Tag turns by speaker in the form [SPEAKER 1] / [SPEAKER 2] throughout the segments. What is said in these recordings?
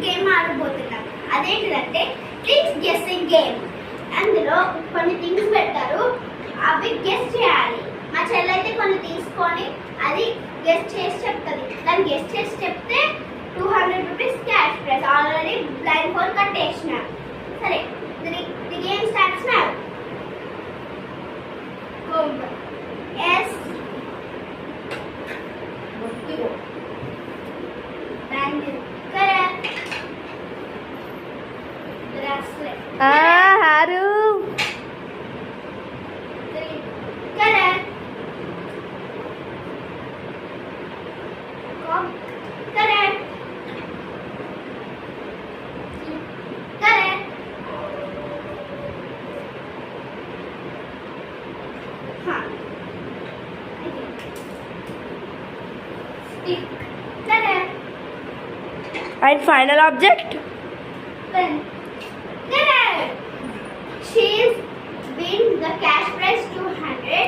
[SPEAKER 1] Game ఆడబోతున్నాం. అదేంటంటే things guessing game. అందులో కొన్ని థింగ్స్ పెడతారు, అవి గెస్ చేయాలి. మా చెల్లి అయితే కొన్ని తీసుకొని అది గెస్ చేసి చెప్తుంది. దాన్ని గెస్ చేసి చెప్తే 200 rupees cash prize. Already blind phone కట్టేసిన. సరే, ది గేమ్ స్టార్ట్స్ నౌ. ఎస్
[SPEAKER 2] హారు and final object.
[SPEAKER 1] Pen. Correct. She's win the cash prize 200.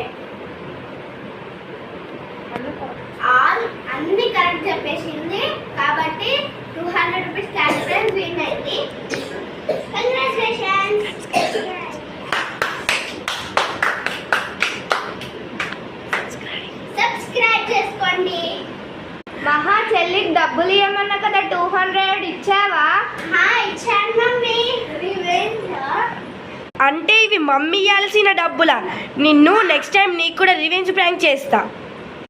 [SPEAKER 1] All అన్ని కరెక్ట్ చెప్పేసింది కాబట్టి 200 రూపీస్ క్యాష్ ప్రైజ్ విన్ అయింది. కంగ్రాచులేషన్స్. సబ్స్క్రైబ్ చేసుకోండి.
[SPEAKER 2] మహా చెల్లికి డబ్బులు ఇవ్వమన్నా కదా 200 ఇచ్చావా?
[SPEAKER 1] ఇచ్చాను మమ్మీ. రివెంజ్
[SPEAKER 2] అంటే ఇవి మమ్మీ ఇవ్వాల్సిన డబ్బులా? నిన్ను నెక్స్ట్ టైం నీకు కూడా రివెంజ్ ప్రాంక్ చేస్తా.